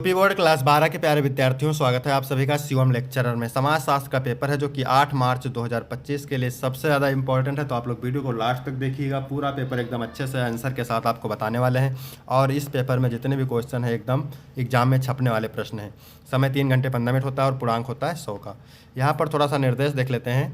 UP board class 12 के प्यारे विद्यार्थियों, स्वागत है आप सभी का शिवम लेक्चरर में। समाज शास्त्र का पेपर है जो कि 8 मार्च 2025 के लिए सबसे ज़्यादा इंपॉर्टेंट है। तो आप लोग वीडियो को लास्ट तक देखिएगा, पूरा पेपर एकदम अच्छे से आंसर के साथ आपको बताने वाले हैं। और इस पेपर में जितने भी क्वेश्चन हैं एकदम एग्जाम में छपने वाले प्रश्न हैं। समय 3 घंटे 15 मिनट होता है और पूर्णांक होता है 100 का। यहाँ पर थोड़ा सा निर्देश देख लेते हैं।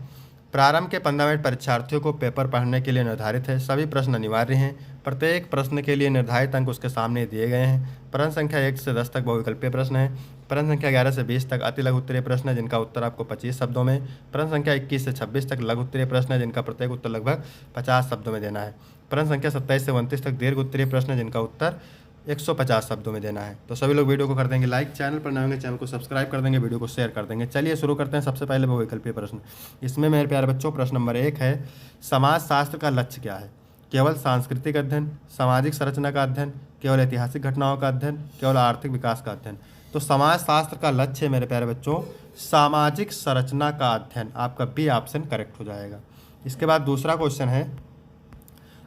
प्रारंभ के 15 मिनट परीक्षार्थियों को पेपर पढ़ने के लिए निर्धारित है। सभी प्रश्न अनिवार्य हैं। प्रत्येक प्रश्न के लिए निर्धारित अंक उसके सामने दिए गए हैं। प्रश्न संख्या 1 से 10 तक बहुविकल्पीय प्रश्न है। प्रश्न संख्या 11 से 20 तक अति लघु उत्तरीय प्रश्न है जिनका उत्तर आपको 25 शब्दों में। प्रश्न संख्या 21 से 26 तक लघु उत्तरीय प्रश्न है जिनका प्रत्येक उत्तर लगभग 50 शब्दों में देना है। प्रश्न संख्या 27 से 29 तक दीर्घ उत्तरीय प्रश्न है जिनका उत्तर 150 शब्दों में देना है। तो सभी लोग वीडियो को कर देंगे लाइक, चैनल पर नए होंगे चैनल को सब्सक्राइब कर देंगे, वीडियो को शेयर कर देंगे। चलिए शुरू करते हैं। सबसे पहले बहुविकल्पीय प्रश्न। इसमें मेरे प्यारे बच्चों प्रश्न नंबर 1 है, समाज शास्त्र का लक्ष्य क्या है? केवल सांस्कृतिक अध्ययन, सामाजिक संरचना का अध्ययन, केवल ऐतिहासिक घटनाओं का अध्ययन, केवल आर्थिक विकास का अध्ययन। तो समाज शास्त्र का लक्ष्य है मेरे प्यारे बच्चों सामाजिक संरचना का अध्ययन। आपका बी ऑप्शन करेक्ट हो जाएगा। इसके बाद दूसरा क्वेश्चन है,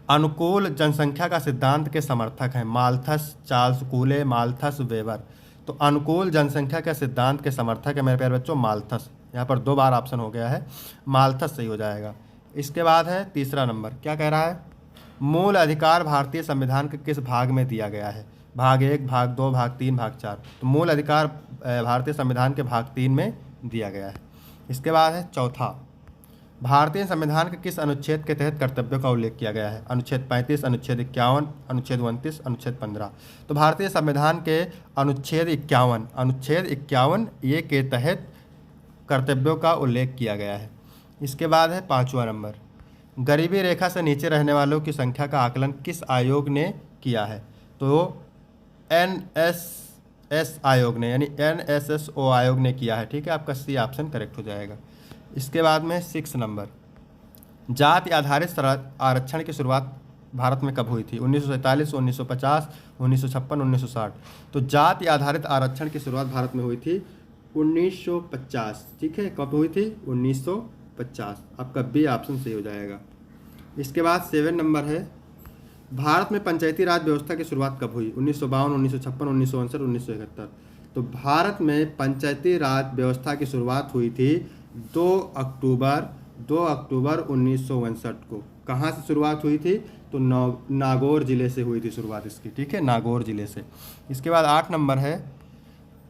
अनुकूल जनसंख्या का सिद्धांत के समर्थक हैं माल्थस, चार्ल्स कूले, माल्थस, वेबर। तो अनुकूल जनसंख्या के सिद्धांत के समर्थक है मेरे प्यारे बच्चों माल्थस। यहाँ पर 2 बार ऑप्शन हो गया है, माल्थस सही हो जाएगा। इसके बाद है तीसरा नंबर, क्या कह रहा है? मूल अधिकार भारतीय संविधान के किस भाग में दिया गया है? भाग 1, भाग 2, भाग 3, भाग 4। तो मूल अधिकार भारतीय संविधान के भाग 3 में दिया गया है। इसके बाद है चौथा, भारतीय संविधान के किस अनुच्छेद के तहत कर्तव्यों का उल्लेख किया गया है? अनुच्छेद 35, अनुच्छेद 51, अनुच्छेद 29, अनुच्छेद 15। तो भारतीय संविधान के अनुच्छेद 51 ये के तहत कर्तव्यों का उल्लेख किया गया है। इसके बाद है 5वां नंबर, गरीबी रेखा से नीचे रहने वालों की संख्या का आकलन किस आयोग ने किया है? तो NSS आयोग ने, यानी NSSO आयोग ने किया है। ठीक है, आपका सी ऑप्शन करेक्ट हो जाएगा। इसके बाद में 6 नंबर, जाति आधारित आरक्षण की शुरुआत भारत में कब हुई थी? 1947, 1950, 1956, 1960। तो जाति आधारित आरक्षण की शुरुआत भारत में हुई थी 1950। ठीक है, कब हुई थी? 1950। आपका बी ऑप्शन सही हो जाएगा। इसके बाद 7 नंबर है, भारत में पंचायती राज व्यवस्था की शुरुआत कब हुई? 1952, 1956, 1959, 1971। तो भारत में पंचायती राज व्यवस्था की शुरुआत हुई थी 2 अक्टूबर 1959 को। कहाँ से शुरुआत हुई थी? तो नागौर जिले से हुई थी शुरुआत इसकी। ठीक है, नागौर जिले से। इसके बाद 8 नंबर है,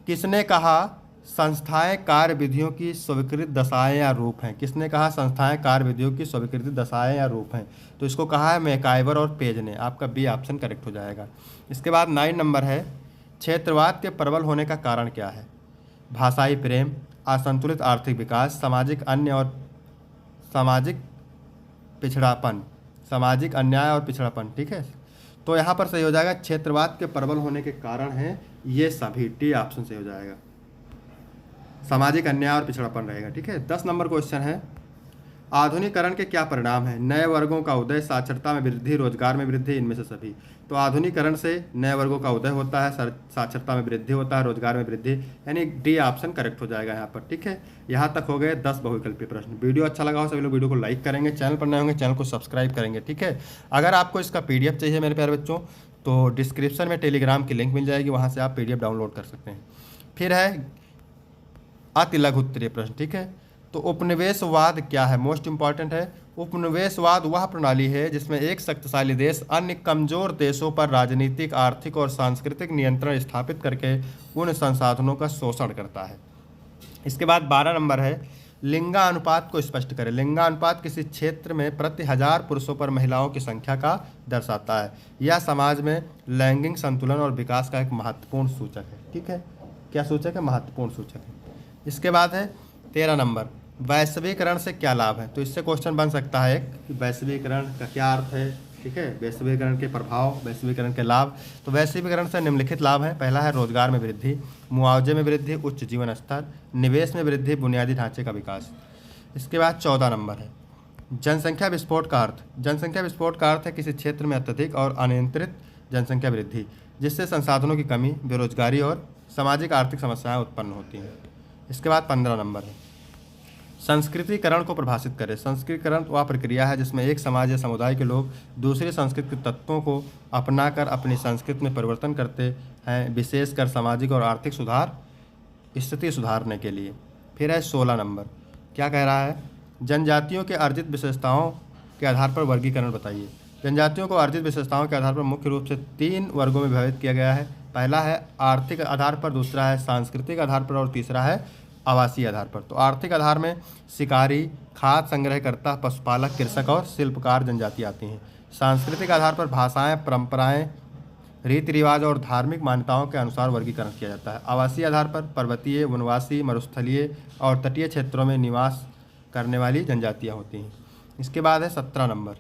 किसने कहा संस्थाएं कार्य विधियों की स्वीकृत दशाएं या रूप हैं? किसने कहा संस्थाएं कार्य विधियों की स्वीकृत दशाएं या रूप हैं? तो इसको कहा है मैकाइवर और पेज ने। आपका बी ऑप्शन करेक्ट हो जाएगा। इसके बाद 9 नंबर है, क्षेत्रवाद के प्रबल होने का कारण क्या है? भाषाई प्रेम, असंतुलित आर्थिक विकास, सामाजिक अन्याय और पिछड़ापन। ठीक है, तो यहाँ पर सही हो जाएगा क्षेत्रवाद के प्रबल होने के कारण हैं ये सभी। टी ऑप्शन सही हो जाएगा, सामाजिक अन्याय और पिछड़ापन रहेगा। ठीक है, 10 नंबर क्वेश्चन है, आधुनिकीकरण के क्या परिणाम हैं? नए वर्गों का उदय, साक्षरता में वृद्धि, रोजगार में वृद्धि, इनमें से सभी। तो आधुनिकीकरण से नए वर्गों का उदय होता है, साक्षरता में वृद्धि होता है, रोजगार में वृद्धि, यानी डी ऑप्शन करेक्ट हो जाएगा यहाँ पर। ठीक है, यहाँ तक हो गए 10 बहुविकल्पीय प्रश्न। वीडियो अच्छा लगा हो सभी लोग वीडियो को लाइक करेंगे, चैनल पर नए होंगे चैनल को सब्सक्राइब करेंगे। ठीक है, अगर आपको इसका PDF चाहिए मेरे प्यारे बच्चों तो डिस्क्रिप्शन में टेलीग्राम की लिंक मिल जाएगी, वहाँ से आप PDF डाउनलोड कर सकते हैं। फिर है अति लघु उत्तरीय प्रश्न। ठीक है, तो उपनिवेशवाद क्या है? मोस्ट इंपॉर्टेंट है। उपनिवेशवाद वह प्रणाली है जिसमें एक शक्तिशाली देश अन्य कमजोर देशों पर राजनीतिक, आर्थिक और सांस्कृतिक नियंत्रण स्थापित करके उन संसाधनों का शोषण करता है। इसके बाद 12 नंबर है, लिंगानुपात को स्पष्ट करें। लिंगानुपात किसी क्षेत्र में प्रति 1000 पुरुषों पर महिलाओं की संख्या का दर्शाता है। यह समाज में लैंगिक संतुलन और विकास का एक महत्वपूर्ण सूचक है। ठीक है, क्या सूचक है? महत्वपूर्ण सूचक है। इसके बाद है 13 नंबर, वैश्वीकरण से क्या लाभ है? तो इससे क्वेश्चन बन सकता है कि वैश्वीकरण का क्या अर्थ है। ठीक है, वैश्वीकरण के प्रभाव, वैश्वीकरण के लाभ। तो वैश्वीकरण से निम्नलिखित लाभ है। पहला है रोजगार में वृद्धि, मुआवजे में वृद्धि, उच्च जीवन स्तर, निवेश में वृद्धि, बुनियादी ढांचे का विकास। इसके बाद 14 नंबर है, जनसंख्या विस्फोट का अर्थ। जनसंख्या विस्फोट का अर्थ है किसी क्षेत्र में अत्यधिक और अनियंत्रित जनसंख्या वृद्धि जिससे संसाधनों की कमी, बेरोजगारी और सामाजिक आर्थिक समस्याएं उत्पन्न होती हैं। इसके बाद 15 नंबर है, संस्कृतिकरण को परिभाषित करें। संस्कृतिकरण वह प्रक्रिया है जिसमें एक समाज या समुदाय के लोग दूसरी संस्कृति के तत्वों को अपनाकर अपनी संस्कृति में परिवर्तन करते हैं, विशेषकर सामाजिक और आर्थिक स्थिति सुधारने के लिए। फिर है 16 नंबर, क्या कह रहा है? जनजातियों के अर्जित विशेषताओं के आधार पर वर्गीकरण बताइए। जनजातियों को अर्जित विशेषताओं के आधार पर मुख्य रूप से 3 वर्गों में विभाजित किया गया है। पहला है आर्थिक आधार पर, दूसरा है सांस्कृतिक आधार पर और तीसरा है आवासीय आधार पर। तो आर्थिक आधार में शिकारी, खाद्य संग्रहकर्ता, पशुपालक, कृषक और शिल्पकार जनजाति आती हैं। सांस्कृतिक आधार पर भाषाएं, परंपराएं, रीति रिवाज और धार्मिक मान्यताओं के अनुसार वर्गीकरण किया जाता है। आवासीय आधार पर पर्वतीय, वनवासी, मरुस्थलीय और तटीय क्षेत्रों में निवास करने वाली जनजातियाँ होती हैं। इसके बाद है 17 नंबर,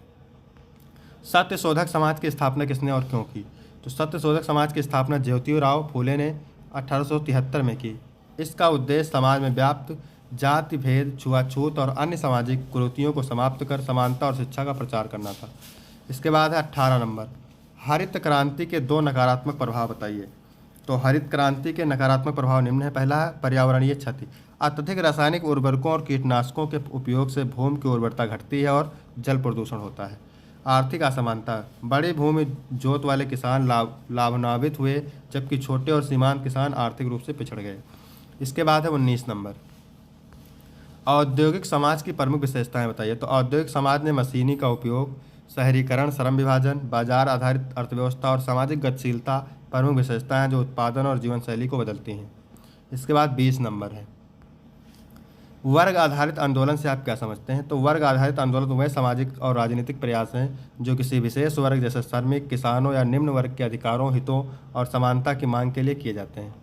सत्यशोधक समाज की स्थापना किसने और क्यों की? तो सत्यशोधक समाज की स्थापना ज्योतिराव फूले ने 1873 में की। इसका उद्देश्य समाज में व्याप्त जाति भेद, छुआछूत और अन्य सामाजिक कुरीतियों को समाप्त कर समानता और शिक्षा का प्रचार करना था। इसके बाद है 18 नंबर, हरित क्रांति के 2 नकारात्मक प्रभाव बताइए। तो हरित क्रांति के नकारात्मक प्रभाव निम्न है। पहला है पर्यावरणीय क्षति। अत्यधिक रासायनिक उर्वरकों और कीटनाशकों के उपयोग से भूमि की उर्वरता घटती है और जल प्रदूषण होता है। आर्थिक असमानता, बड़ी भूमि जोत वाले किसान लाभान्वित हुए जबकि छोटे और सीमांत किसान आर्थिक रूप से पिछड़ गए। इसके बाद है 19 नंबर, औद्योगिक समाज की प्रमुख विशेषताएं बताइए। तो औद्योगिक समाज ने मशीनी का उपयोग, शहरीकरण, श्रम विभाजन, बाजार आधारित अर्थव्यवस्था और सामाजिक गतिशीलता प्रमुख विशेषताएं हैं जो उत्पादन और जीवन शैली को बदलती हैं। इसके बाद 20 नंबर है, वर्ग आधारित आंदोलन से आप क्या समझते हैं? तो वर्ग आधारित आंदोलन वह सामाजिक और राजनीतिक प्रयास हैं जो किसी विशेष वर्ग जैसे श्रमिक, किसानों या निम्न वर्ग के अधिकारों, हितों और समानता की मांग के लिए किए जाते हैं।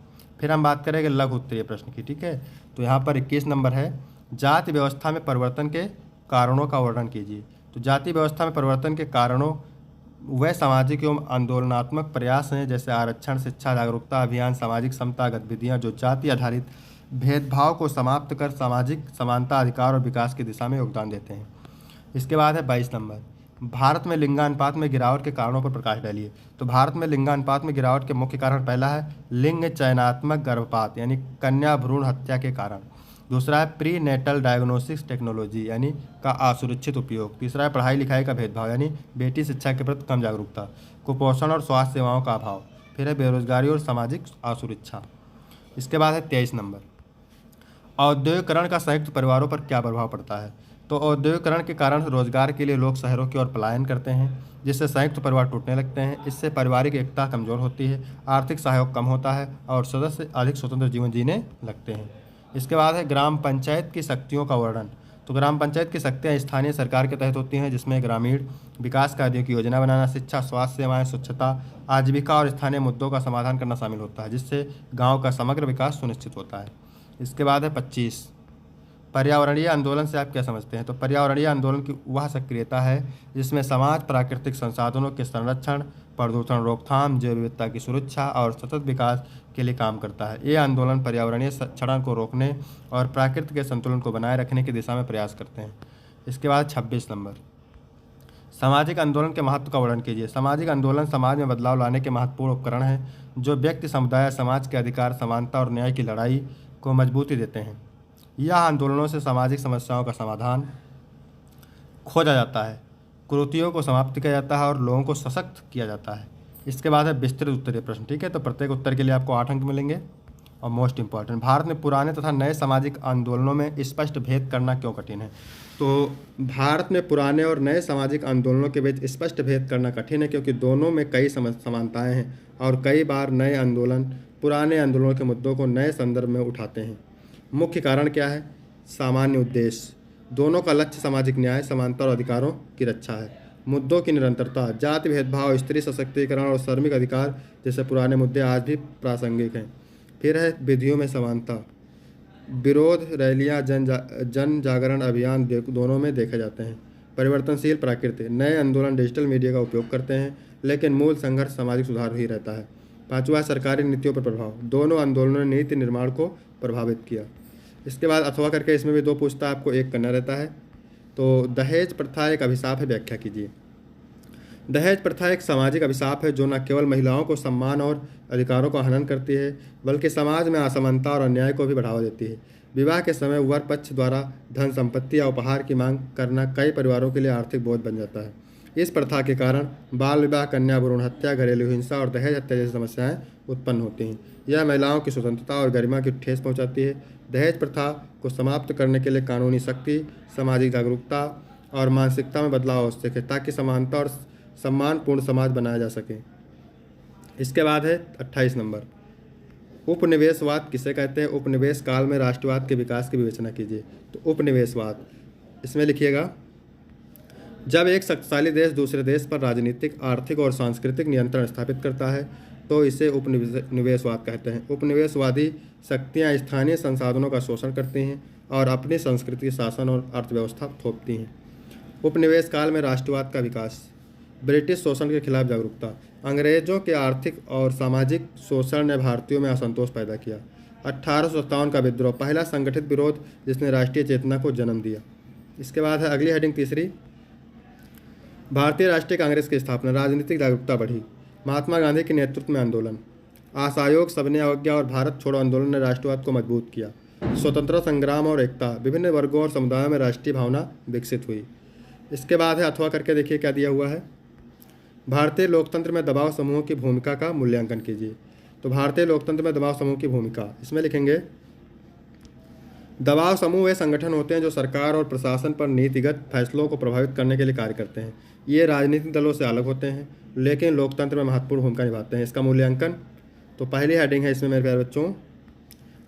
फिर हम बात करेंगे लघु उत्तरीय प्रश्न की, ठीक है। तो यहाँ पर 21 नंबर है, जाति व्यवस्था में परिवर्तन के कारणों का वर्णन कीजिए। तो जाति व्यवस्था में परिवर्तन के कारणों वह सामाजिक एवं आंदोलनात्मक प्रयास हैं जैसे आरक्षण, शिक्षा, जागरूकता अभियान, सामाजिक समता गतिविधियाँ जो जाति आधारित भेदभाव को समाप्त कर सामाजिक समानता, अधिकार और विकास की दिशा में योगदान देते हैं। इसके बाद है 22 नंबर, भारत में लिंगानुपात में गिरावट के कारणों पर प्रकाश डालिए। तो भारत में लिंगानुपात में गिरावट के मुख्य कारण, पहला है लिंग चयनात्मक गर्भपात यानी कन्या भ्रूण हत्या के कारण, दूसरा है प्री नेटल डायग्नोसिस टेक्नोलॉजी यानी का असुरक्षित उपयोग, तीसरा है पढ़ाई लिखाई का भेदभाव यानी बेटी शिक्षा के प्रति कम जागरूकता, कुपोषण और स्वास्थ्य सेवाओं का अभाव, फिर है बेरोजगारी और सामाजिक असुरक्षा। इसके बाद है 23 नंबर, औद्योगिकरण का संयुक्त परिवारों पर क्या प्रभाव पड़ता है? तो औद्योगिकरण के कारण रोजगार के लिए लोग शहरों की ओर पलायन करते हैं जिससे संयुक्त परिवार टूटने लगते हैं। इससे पारिवारिक एकता कमजोर होती है, आर्थिक सहयोग कम होता है और सदस्य अधिक स्वतंत्र जीवन जीने लगते हैं। इसके बाद है ग्राम पंचायत की शक्तियों का वर्णन। तो ग्राम पंचायत की शक्तियाँ स्थानीय सरकार के तहत होती हैं जिसमें ग्रामीण विकास कार्यों की योजना बनाना, शिक्षा, स्वास्थ्य सेवाएं, स्वच्छता, आजीविका और स्थानीय मुद्दों का समाधान करना शामिल होता है जिससे गाँव का समग्र विकास सुनिश्चित होता है। इसके बाद है 25, पर्यावरणीय आंदोलन से आप क्या समझते हैं? तो पर्यावरणीय आंदोलन की वह सक्रियता है जिसमें समाज प्राकृतिक संसाधनों के संरक्षण, प्रदूषण रोकथाम, जैव विविधता की सुरक्षा और सतत विकास के लिए काम करता है। ये आंदोलन पर्यावरणीय क्षरण को रोकने और प्रकृति के संतुलन को बनाए रखने की दिशा में प्रयास करते हैं। इसके बाद 26 नंबर, सामाजिक आंदोलन के महत्व का वर्णन कीजिए। सामाजिक आंदोलन समाज में बदलाव लाने के महत्वपूर्ण उपकरण हैं जो व्यक्ति, समुदाय, समाज के अधिकार, समानता और न्याय की लड़ाई को मजबूती देते हैं। यह आंदोलनों से सामाजिक समस्याओं का समाधान खोजा जाता है, कुरीतियों को समाप्त किया जाता है और लोगों को सशक्त किया जाता है। इसके बाद है विस्तृत उत्तरीय प्रश्न, ठीक है। तो प्रत्येक उत्तर के लिए आपको 8 अंक मिलेंगे। और मोस्ट इंपॉर्टेंट, भारत में पुराने तथा नए सामाजिक आंदोलनों में स्पष्ट भेद करना क्यों कठिन है? तो भारत में पुराने और नए सामाजिक आंदोलनों के बीच स्पष्ट भेद करना कठिन है क्योंकि दोनों में कई समानताएं हैं और कई बार नए आंदोलन पुराने आंदोलनों के मुद्दों को नए संदर्भ में उठाते हैं। मुख्य कारण क्या है? सामान्य उद्देश्य, दोनों का लक्ष्य सामाजिक न्याय, समानता और अधिकारों की रक्षा है। मुद्दों की निरंतरता, जाति भेदभाव, स्त्री सशक्तिकरण और श्रमिक अधिकार जैसे पुराने मुद्दे आज भी प्रासंगिक हैं। फिर है विधियों में समानता, विरोध रैलियां, जन जागरण अभियान दोनों में देखे जाते हैं। परिवर्तनशील प्रकृति, नए आंदोलन डिजिटल मीडिया का उपयोग करते हैं लेकिन मूल संघर्ष सामाजिक सुधार ही रहता है। 5वां, सरकारी नीतियों पर प्रभाव, दोनों आंदोलनों ने नीति निर्माण को प्रभावित किया। इसके बाद अथवा करके इसमें भी 2 पूछता है, आपको 1 करना रहता है। तो दहेज प्रथा एक अभिशाप है, व्याख्या कीजिए। दहेज प्रथा एक सामाजिक अभिशाप है जो न केवल महिलाओं को सम्मान और अधिकारों का हनन करती है बल्कि समाज में असमानता और अन्याय को भी बढ़ावा देती है। विवाह के समय वर पक्ष द्वारा धन संपत्ति या उपहार की मांग करना कई परिवारों के लिए आर्थिक बोझ बन जाता है। इस प्रथा के कारण बाल विवाह, कन्या भ्रूण हत्या, घरेलू हिंसा और दहेज हत्या जैसी समस्याएं उत्पन्न होती हैं। यह महिलाओं की स्वतंत्रता और गरिमा की ठेस पहुंचाती है। दहेज प्रथा को समाप्त करने के लिए कानूनी सख्ती, सामाजिक जागरूकता और मानसिकता में बदलाव आवश्यक है, ताकि समानता और सम्मानपूर्ण समाज बनाया जा सके। इसके बाद है 28 नंबर, उपनिवेशवाद किसे कहते हैं। उपनिवेश काल में राष्ट्रवाद के विकास की विवेचना कीजिए। तो उपनिवेशवाद, इसमें लिखिएगा, जब एक शक्तिशाली देश दूसरे देश पर राजनीतिक, आर्थिक और सांस्कृतिक नियंत्रण स्थापित करता है तो इसे उपनिवेशवाद कहते हैं। उपनिवेशवादी शक्तियाँ स्थानीय संसाधनों का शोषण करती हैं और अपनी संस्कृति, शासन और अर्थव्यवस्था थोपती हैं। उपनिवेश काल में राष्ट्रवाद का विकास, ब्रिटिश शोषण के खिलाफ जागरूकता, अंग्रेजों के आर्थिक और सामाजिक शोषण ने भारतीयों में असंतोष पैदा किया। 1857 का विद्रोह, पहला संगठित विरोध जिसने राष्ट्रीय चेतना को जन्म दिया। इसके बाद है अगली हेडिंग तीसरी, भारतीय राष्ट्रीय कांग्रेस की स्थापना, राजनीतिक जागरूकता बढ़ी। महात्मा गांधी के नेतृत्व में आंदोलन, असहयोग, सबने अवज्ञा और भारत छोड़ो आंदोलन ने राष्ट्रवाद को मजबूत किया। स्वतंत्रता संग्राम और एकता, विभिन्न वर्गों और समुदायों में राष्ट्रीय भावना विकसित हुई। इसके बाद है अथवा करके देखिए क्या दिया हुआ है, भारतीय लोकतंत्र में दबाव समूहों की भूमिका का मूल्यांकन कीजिए। तो भारतीय लोकतंत्र में दबाव समूह की भूमिका, इसमें लिखेंगे, दबाव समूह वे संगठन होते हैं जो सरकार और प्रशासन पर नीतिगत फैसलों को प्रभावित करने के लिए कार्य करते हैं। ये राजनीतिक दलों से अलग होते हैं लेकिन लोकतंत्र में महत्वपूर्ण भूमिका निभाते हैं। इसका मूल्यांकन, तो पहली हेडिंग है इसमें मेरे प्यारे बच्चों,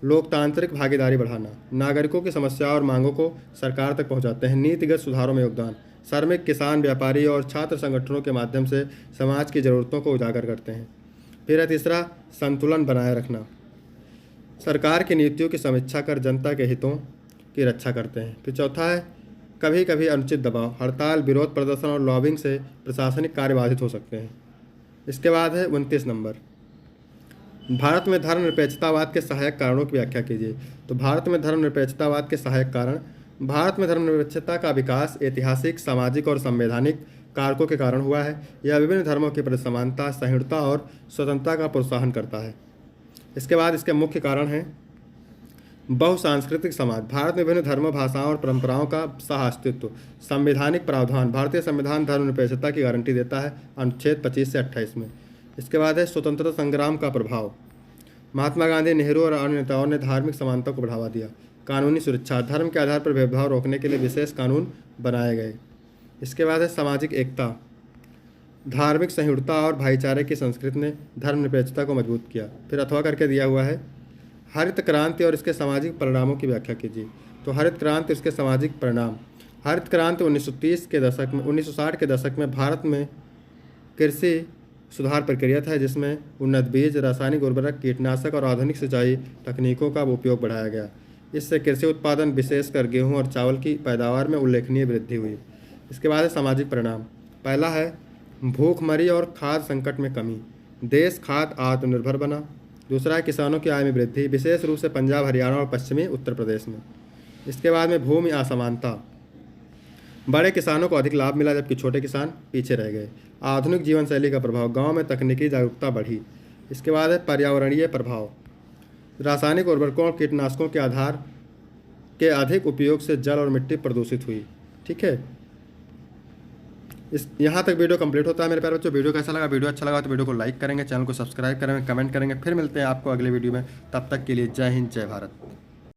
लोकतांत्रिक भागीदारी बढ़ाना, नागरिकों की समस्याओं और मांगों को सरकार तक पहुंचाते हैं। नीतिगत सुधारों में योगदान, श्रमिक, किसान, व्यापारी और छात्र संगठनों के माध्यम से समाज की ज़रूरतों को उजागर करते हैं। फिर है तीसरा, संतुलन बनाए रखना, सरकार की नीतियों की समीक्षा कर जनता के हितों की रक्षा करते हैं। फिर चौथा है, कभी कभी अनुचित दबाव, हड़ताल, विरोध प्रदर्शन और लॉबिंग से प्रशासनिक कार्य बाधित हो सकते हैं। इसके बाद है 29 नंबर, भारत में धर्मनिरपेक्षतावाद के सहायक कारणों की व्याख्या कीजिए। तो भारत में धर्मनिरपेक्षतावाद के सहायक कारण, भारत में धर्मनिरपेक्षता का विकास ऐतिहासिक, सामाजिक और संवैधानिक कारकों के कारण हुआ है। यह विभिन्न धर्मों के प्रति समानता, सहिष्णुता और स्वतंत्रता का प्रोत्साहन करता है। इसके बाद इसके मुख्य कारण हैं, बहुसांस्कृतिक समाज, भारत में विभिन्न धर्मों, भाषाओं और परंपराओं का सह अस्तित्व। संवैधानिक प्रावधान, भारतीय संविधान धर्मनिरपेक्षता की गारंटी देता है अनुच्छेद 25 से 28 में। इसके बाद है स्वतंत्रता संग्राम का प्रभाव, महात्मा गांधी, नेहरू और अन्य नेताओं ने धार्मिक समानता को बढ़ावा दिया। कानूनी सुरक्षा, धर्म के आधार पर भेदभाव रोकने के लिए विशेष कानून बनाए गए। इसके बाद है सामाजिक एकता, धार्मिक सहिष्णुता और भाईचारे की संस्कृति ने धर्मनिरपेक्षता को मजबूत किया। फिर अथवा करके दिया हुआ है, हरित क्रांति और इसके सामाजिक परिणामों की व्याख्या कीजिए। तो हरित क्रांति, इसके सामाजिक परिणाम, हरित क्रांति 1930 के दशक में 1960 के दशक में भारत में कृषि सुधार प्रक्रिया था जिसमें उन्नत बीज, रासायनिक उर्वरक, कीटनाशक और आधुनिक सिंचाई तकनीकों का उपयोग बढ़ाया गया। इससे कृषि उत्पादन, विशेषकर गेहूं और चावल की पैदावार में उल्लेखनीय वृद्धि हुई। इसके बाद है सामाजिक परिणाम, पहला है भूखमरी और खाद्य संकट में कमी, देश खाद्य आत्मनिर्भर बना। दूसरा है किसानों की आय में वृद्धि, विशेष रूप से पंजाब, हरियाणा और पश्चिमी उत्तर प्रदेश में। इसके बाद में भूमि असमानता, बड़े किसानों को अधिक लाभ मिला जबकि छोटे किसान पीछे रह गए। आधुनिक जीवन शैली का प्रभाव, गांव में तकनीकी जागरूकता बढ़ी। इसके बाद है पर्यावरणीय प्रभाव, रासायनिक उर्वरकों और कीटनाशकों के आधार के अधिक उपयोग से जल और मिट्टी प्रदूषित हुई। ठीक है, इस यहाँ तक वीडियो कंप्लीट होता है मेरे प्यारे बच्चों। वीडियो कैसा लगा, वीडियो अच्छा लगा तो वीडियो को लाइक करेंगे, चैनल को सब्सक्राइब करेंगे, कमेंट करेंगे। फिर मिलते हैं आपको अगले वीडियो में, तब तक के लिए जय हिंद, जय भारत।